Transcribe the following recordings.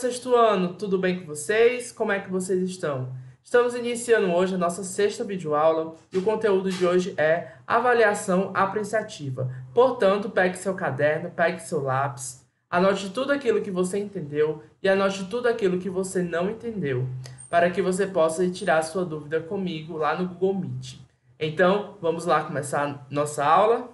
sexto ano, tudo bem com vocês? Como é que vocês estão? Estamos iniciando hoje a nossa sexta videoaula e o conteúdo de hoje é avaliação apreciativa. Portanto, pegue seu caderno, pegue seu lápis, anote tudo aquilo que você entendeu e anote tudo aquilo que você não entendeu, para que você possa tirar sua dúvida comigo lá no Google Meet. Então, vamos lá começar nossa aula?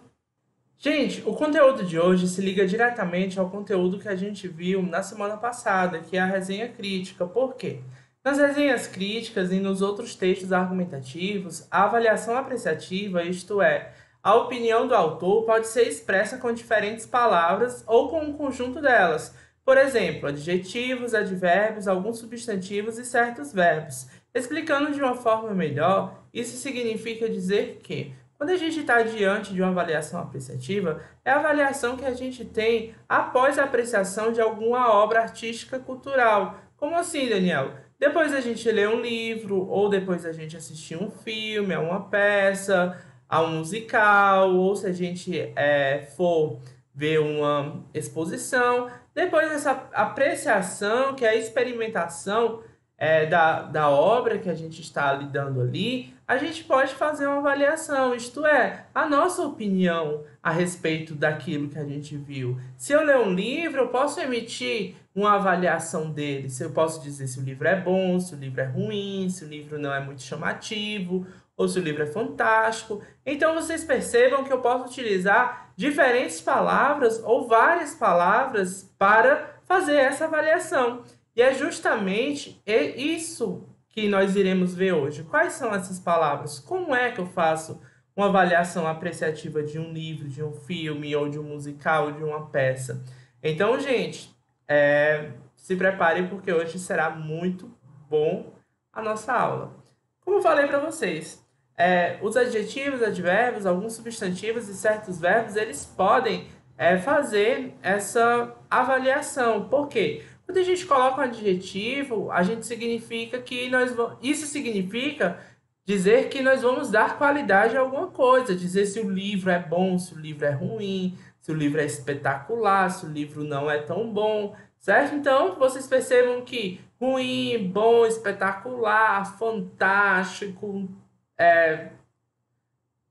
Gente, o conteúdo de hoje se liga diretamente ao conteúdo que a gente viu na semana passada, que é a resenha crítica. Por quê? Nas resenhas críticas e nos outros textos argumentativos, a avaliação apreciativa, isto é, a opinião do autor, pode ser expressa com diferentes palavras ou com um conjunto delas. Por exemplo, adjetivos, advérbios, alguns substantivos e certos verbos. Explicando de uma forma melhor, isso significa dizer que quando a gente está diante de uma avaliação apreciativa, é a avaliação que a gente tem após a apreciação de alguma obra artística cultural. Como assim, Daniel? Depois a gente lê um livro, ou depois a gente assistir um filme, a uma peça, a um musical, ou se a gente for ver uma exposição. Depois dessa apreciação, que é a experimentação da obra que a gente está lidando ali, a gente pode fazer uma avaliação, isto é, a nossa opinião a respeito daquilo que a gente viu. Se eu ler um livro, eu posso emitir uma avaliação dele. Se eu posso dizer se o livro é bom, se o livro é ruim, se o livro não é muito chamativo, ou se o livro é fantástico. Então, vocês percebam que eu posso utilizar diferentes palavras ou várias palavras para fazer essa avaliação. E é justamente isso que nós iremos ver hoje. Quais são essas palavras? Como é que eu faço uma avaliação apreciativa de um livro, de um filme, ou de um musical, ou de uma peça? Então, gente, se preparem porque hoje será muito bom a nossa aula. Como eu falei para vocês, os adjetivos, advérbios, alguns substantivos e certos verbos, eles podem fazer essa avaliação. Por quê? Quando a gente coloca um adjetivo, a gente significa que isso significa dizer que nós vamos dar qualidade a alguma coisa, dizer se o livro é bom, se o livro é ruim, se o livro é espetacular, se o livro não é tão bom, certo? Então, vocês percebam que ruim, bom, espetacular, fantástico,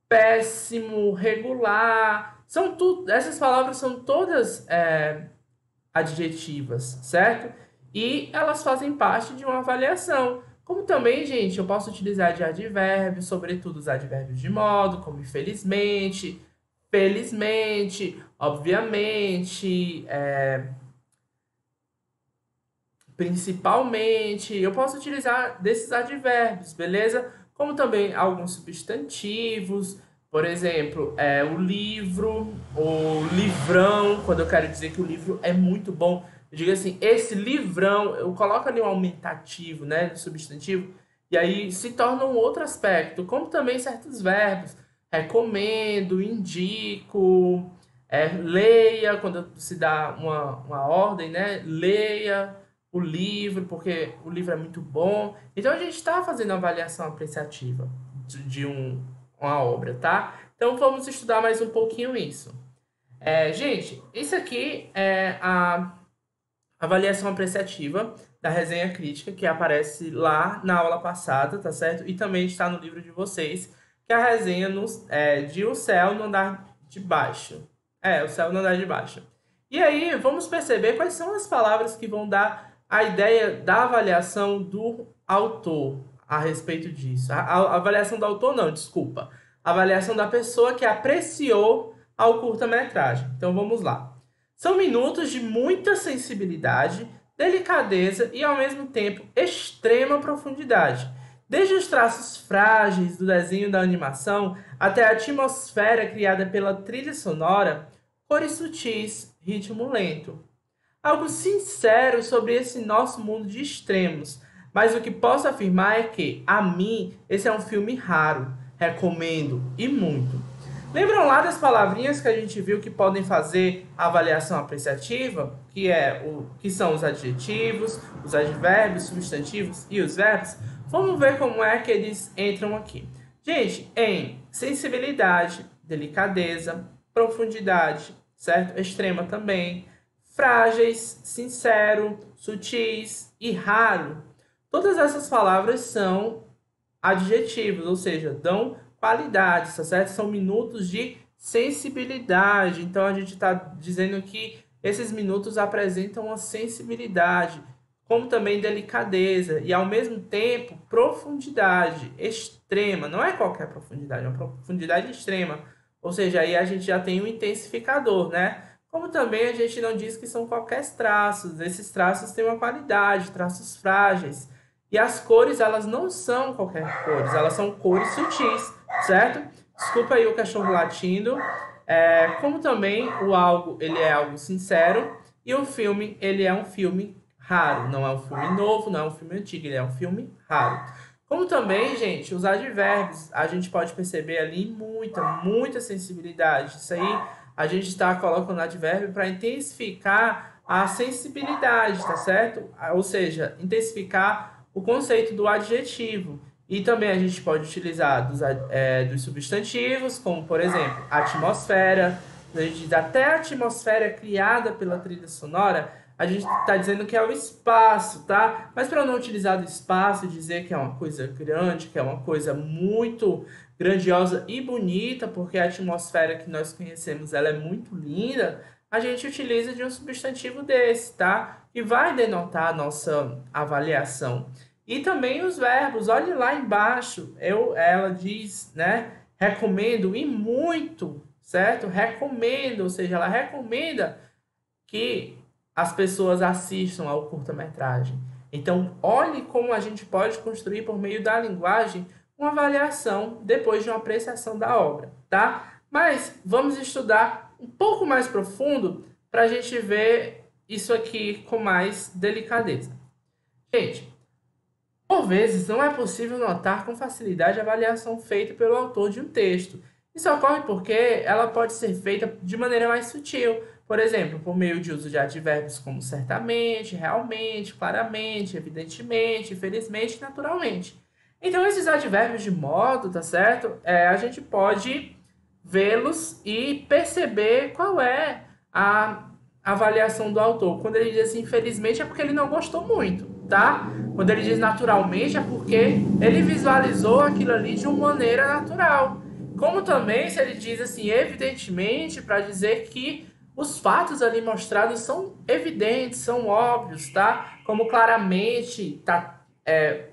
péssimo, regular, essas palavras são todas adjetivas, certo? E elas fazem parte de uma avaliação. Como também, gente, eu posso utilizar de advérbios, sobretudo os advérbios de modo, como infelizmente, felizmente, obviamente, principalmente. Eu posso utilizar desses advérbios, beleza? Como também alguns substantivos, por exemplo, o livro, o livrão, quando eu quero dizer que o livro é muito bom. Eu digo assim, esse livrão, eu coloco ali um aumentativo, né, no substantivo, e aí se torna um outro aspecto, como também certos verbos. Recomendo, indico, leia, quando se dá uma ordem, né, leia o livro, porque o livro é muito bom. Então, a gente está fazendo uma avaliação apreciativa de uma obra, tá? Então, vamos estudar mais um pouquinho isso. Gente, isso aqui é a avaliação apreciativa da resenha crítica, que aparece lá na aula passada, tá certo? E também está no livro de vocês, que é a resenha de O Céu no Andar de Baixo. O Céu no Andar de Baixo. E aí, vamos perceber quais são as palavras que vão dar a ideia da avaliação do autor a respeito disso. A avaliação do autor não, desculpa. A avaliação da pessoa que apreciou ao curta-metragem. Então, vamos lá. São minutos de muita sensibilidade, delicadeza e, ao mesmo tempo, extrema profundidade. Desde os traços frágeis do desenho da animação até a atmosfera criada pela trilha sonora, cores sutis, ritmo lento. Algo sincero sobre esse nosso mundo de extremos, mas o que posso afirmar é que, a mim, esse é um filme raro, recomendo e muito. Lembram lá das palavrinhas que a gente viu que podem fazer a avaliação apreciativa? Que são os adjetivos, os advérbios, substantivos e os verbos? Vamos ver como é que eles entram aqui. Gente, em sensibilidade, delicadeza, profundidade, certo? Extrema também, frágeis, sincero, sutis e raro. Todas essas palavras são adjetivos, ou seja, dão qualidade, tá certo? São minutos de sensibilidade. Então a gente está dizendo que esses minutos apresentam uma sensibilidade, como também delicadeza e ao mesmo tempo profundidade extrema. Não é qualquer profundidade, é uma profundidade extrema. Ou seja, aí a gente já tem um intensificador, né? Como também a gente não diz que são qualquer traços. Esses traços têm uma qualidade, traços frágeis. E as cores, elas não são qualquer cores, elas são cores sutis, certo? Desculpa aí o cachorro latindo. Como também o algo, ele é algo sincero, e o filme, ele é um filme raro. Não é um filme novo, não é um filme antigo, ele é um filme raro. Como também, gente, os advérbios, a gente pode perceber ali muita sensibilidade. Isso aí, a gente está colocando advérbio para intensificar a sensibilidade, tá certo? Ou seja, intensificar o conceito do adjetivo. E também a gente pode utilizar dos substantivos, como, por exemplo, atmosfera. A gente diz até a atmosfera criada pela trilha sonora, a gente está dizendo que é o espaço, tá? Mas para não utilizar do espaço e dizer que é uma coisa grande, que é uma coisa muito grandiosa e bonita, porque a atmosfera que nós conhecemos ela é muito linda, a gente utiliza de um substantivo desse, tá? Que vai denotar a nossa avaliação. E também os verbos, olhe lá embaixo, ela diz, né? Recomendo e muito, certo? Recomendo, ou seja, ela recomenda que as pessoas assistam ao curta-metragem. Então, olhe como a gente pode construir por meio da linguagem uma avaliação depois de uma apreciação da obra, tá? Mas vamos estudar um pouco mais profundo para a gente ver isso aqui com mais delicadeza. Gente, por vezes não é possível notar com facilidade a avaliação feita pelo autor de um texto. Isso ocorre porque ela pode ser feita de maneira mais sutil, por exemplo, por meio de uso de advérbios como certamente, realmente, claramente, evidentemente, infelizmente, naturalmente. Então, esses advérbios de modo, tá certo? A gente pode vê-los e perceber qual é a avaliação do autor. Quando ele diz assim, infelizmente, é porque ele não gostou muito, tá? Quando ele diz naturalmente, é porque ele visualizou aquilo ali de uma maneira natural. Como também se ele diz assim, evidentemente, para dizer que os fatos ali mostrados são evidentes, são óbvios, tá? Como claramente está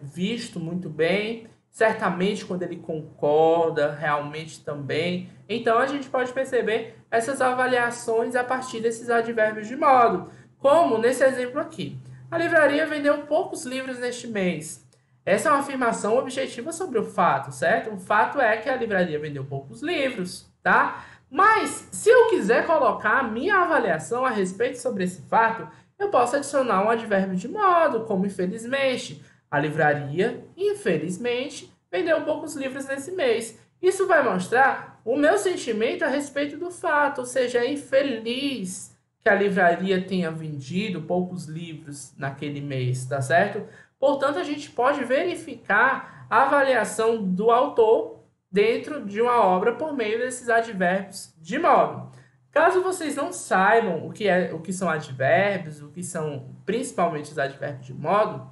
visto muito bem, certamente quando ele concorda, realmente também. Então a gente pode perceber essas avaliações a partir desses advérbios de modo, como nesse exemplo aqui. A livraria vendeu poucos livros neste mês. Essa é uma afirmação objetiva sobre o fato, certo? O fato é que a livraria vendeu poucos livros, tá? Mas, se eu quiser colocar a minha avaliação a respeito sobre esse fato, eu posso adicionar um advérbio de modo, como infelizmente. A livraria, infelizmente, vendeu poucos livros nesse mês. Isso vai mostrar o meu sentimento a respeito do fato, ou seja, é infeliz que a livraria tenha vendido poucos livros naquele mês, tá certo? Portanto, a gente pode verificar a avaliação do autor dentro de uma obra por meio desses advérbios de modo. Caso vocês não saibam o que são advérbios, o que são principalmente os advérbios de modo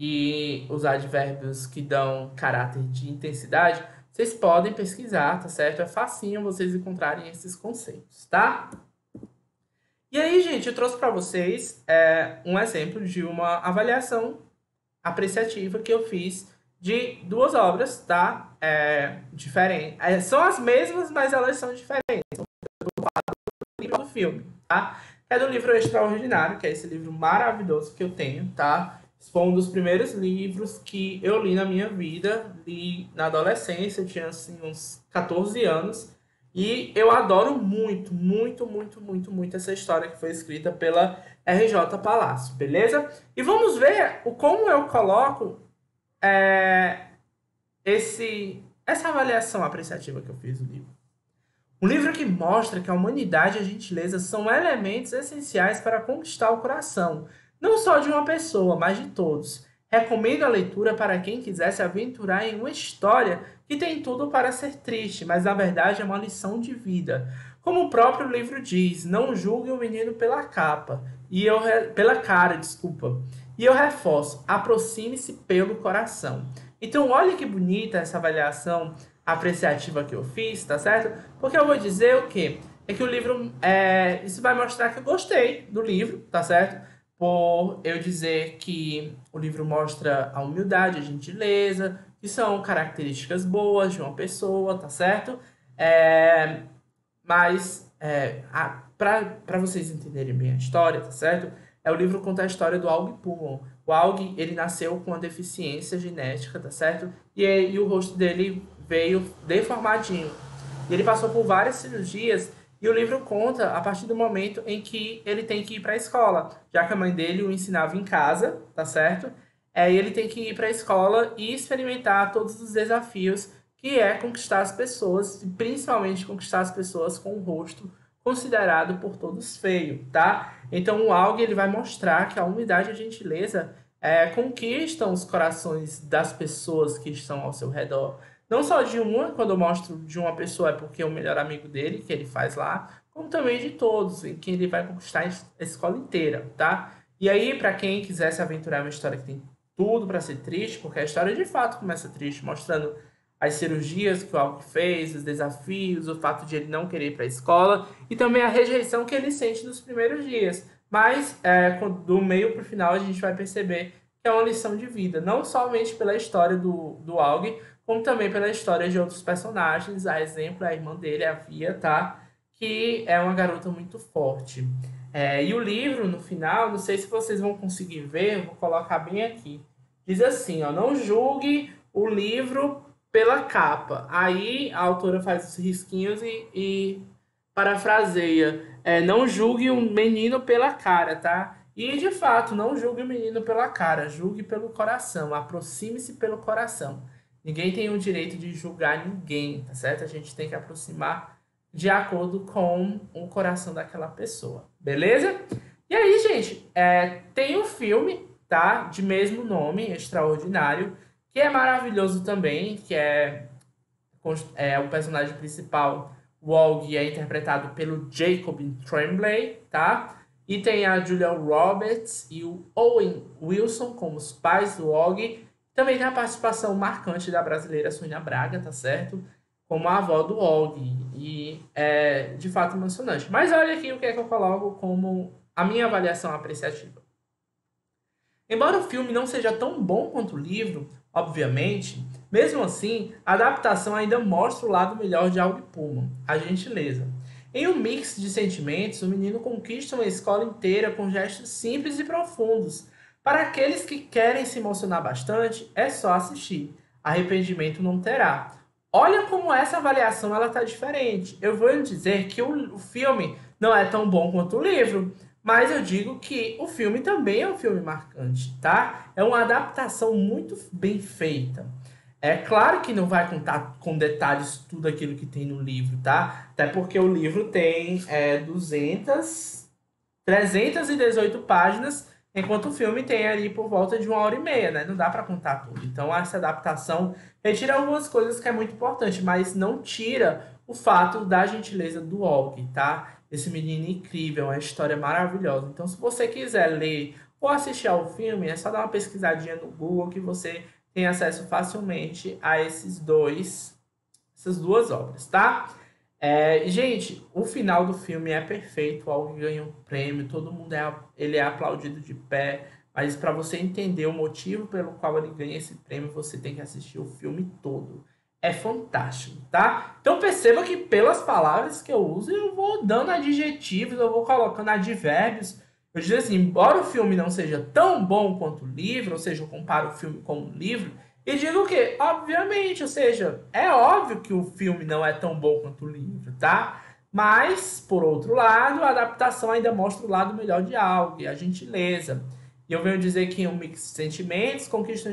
e os advérbios que dão caráter de intensidade, vocês podem pesquisar, tá certo? É facinho vocês encontrarem esses conceitos, tá? E aí, gente, eu trouxe para vocês um exemplo de uma avaliação apreciativa que eu fiz de duas obras, tá? Diferentes. São as mesmas, mas elas são diferentes. São do livro do filme, tá? É do livro Extraordinário, que é esse livro maravilhoso que eu tenho, tá? Esse foi um dos primeiros livros que eu li na minha vida, li na adolescência, eu tinha assim, uns 14 anos, e eu adoro muito essa história que foi escrita pela R.J. Palácio, beleza? E vamos ver como eu coloco essa avaliação apreciativa que eu fiz do livro. Um livro que mostra que a humanidade e a gentileza são elementos essenciais para conquistar o coração, não só de uma pessoa, mas de todos. Recomendo a leitura para quem quiser se aventurar em uma história que tem tudo para ser triste, mas na verdade é uma lição de vida. Como o próprio livro diz, não julgue o menino pela capa, pela cara, desculpa. E eu reforço, aproxime-se pelo coração. Então, olha que bonita essa avaliação apreciativa que eu fiz, tá certo? Porque eu vou dizer o quê? É que o livro, isso vai mostrar que eu gostei do livro, tá certo? Por eu dizer que o livro mostra a humildade, a gentileza, que são características boas de uma pessoa, tá certo? É, mas, para vocês entenderem bem a história, tá certo? O livro conta a história do Aug Pullman. O Aug, ele nasceu com uma deficiência genética, tá certo? E o rosto dele veio deformadinho. E ele passou por várias cirurgias e o livro conta a partir do momento em que ele tem que ir para a escola, já que a mãe dele o ensinava em casa, tá certo? E ele tem que ir para a escola e experimentar todos os desafios que é conquistar as pessoas, e principalmente conquistar as pessoas com o rosto considerado por todos feio, tá? Então o Aug ele vai mostrar que a humildade e a gentileza conquistam os corações das pessoas que estão ao seu redor. Não só de uma, quando eu mostro de uma pessoa é porque é o melhor amigo dele, que ele faz lá, como também de todos, em que ele vai conquistar a escola inteira, tá? E aí, para quem quiser se aventurar, é uma história que tem tudo para ser triste, porque a história de fato começa triste, mostrando as cirurgias que o Alck fez, os desafios, o fato de ele não querer ir para a escola e também a rejeição que ele sente nos primeiros dias. Mas do meio para o final a gente vai perceber que é uma lição de vida, não somente pela história do Aug, como também pela história de outros personagens. A exemplo é a irmã dele, a Via, tá? Que é uma garota muito forte. E o livro, no final, não sei se vocês vão conseguir ver, eu vou colocar bem aqui. Diz assim, ó, não julgue o livro pela capa. Aí a autora faz os risquinhos e parafraseia. Não julgue o menino pela cara, tá? E de fato, não julgue o menino pela cara, julgue pelo coração, aproxime-se pelo coração. Ninguém tem o direito de julgar ninguém, tá certo? A gente tem que aproximar de acordo com o coração daquela pessoa, beleza? E aí, gente, tem um filme, tá? De mesmo nome, Extraordinário, que é maravilhoso também, que o personagem principal, o Aug, é interpretado pelo Jacob Tremblay, tá? E tem a Julia Roberts e o Owen Wilson como os pais do Aug. Também tem a participação marcante da brasileira Sônia Braga, tá certo? Como a avó do Aug. E é de fato emocionante. Mas olha aqui o que é que eu coloco como a minha avaliação apreciativa. Embora o filme não seja tão bom quanto o livro, obviamente, mesmo assim, a adaptação ainda mostra o lado melhor de Aug Pullman, a gentileza. Em um mix de sentimentos, o menino conquista uma escola inteira com gestos simples e profundos. Para aqueles que querem se emocionar bastante, é só assistir. Arrependimento não terá. Olha como essa avaliação ela tá diferente. Eu vou dizer que o filme não é tão bom quanto o livro, mas eu digo que o filme também é um filme marcante, tá? É uma adaptação muito bem feita. É claro que não vai contar com detalhes tudo aquilo que tem no livro, tá? Até porque o livro tem 318 páginas, enquanto o filme tem ali por volta de 1h30, né? Não dá para contar tudo. Então, essa adaptação retira algumas coisas que é muito importante, mas não tira o fato da gentileza do Aug, tá? Esse menino incrível, uma história maravilhosa. Então, se você quiser ler ou assistir ao filme, é só dar uma pesquisadinha no Google que você tem acesso facilmente a essas duas obras, tá? Gente, o final do filme é perfeito, o Aug ganha um prêmio, todo mundo ele é aplaudido de pé, mas para você entender o motivo pelo qual ele ganha esse prêmio, você tem que assistir o filme todo. É fantástico, tá? Então perceba que pelas palavras que eu uso, eu vou dando adjetivos, eu vou colocando advérbios. Eu digo assim, embora o filme não seja tão bom quanto o livro, ou seja, eu comparo o filme com o livro, e digo o quê? Obviamente, ou seja, é óbvio que o filme não é tão bom quanto o livro, tá? Mas, por outro lado, a adaptação ainda mostra o lado melhor de algo, a gentileza. E eu venho dizer que um mix de sentimentos conquista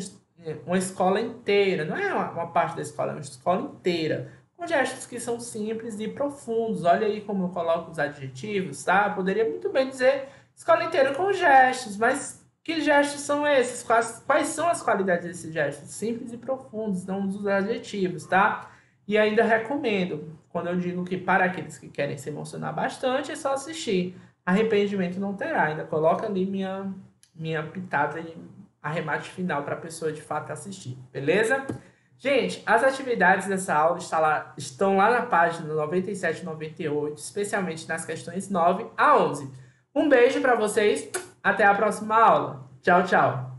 uma escola inteira. Não é uma parte da escola, é uma escola inteira. Com gestos que são simples e profundos. Olha aí como eu coloco os adjetivos, tá? Eu poderia muito bem dizer escola inteira com gestos, mas que gestos são esses? Quais são as qualidades desses gestos? Simples e profundos, não dos adjetivos, tá? E ainda recomendo, quando eu digo que para aqueles que querem se emocionar bastante, é só assistir. Arrependimento não terá. Ainda coloca ali minha pitada e arremate final para a pessoa de fato assistir. Beleza? Gente, as atividades dessa aula estão lá na página 97 e 98, especialmente nas questões 9 a 11. Um beijo para vocês. Até a próxima aula. Tchau, tchau.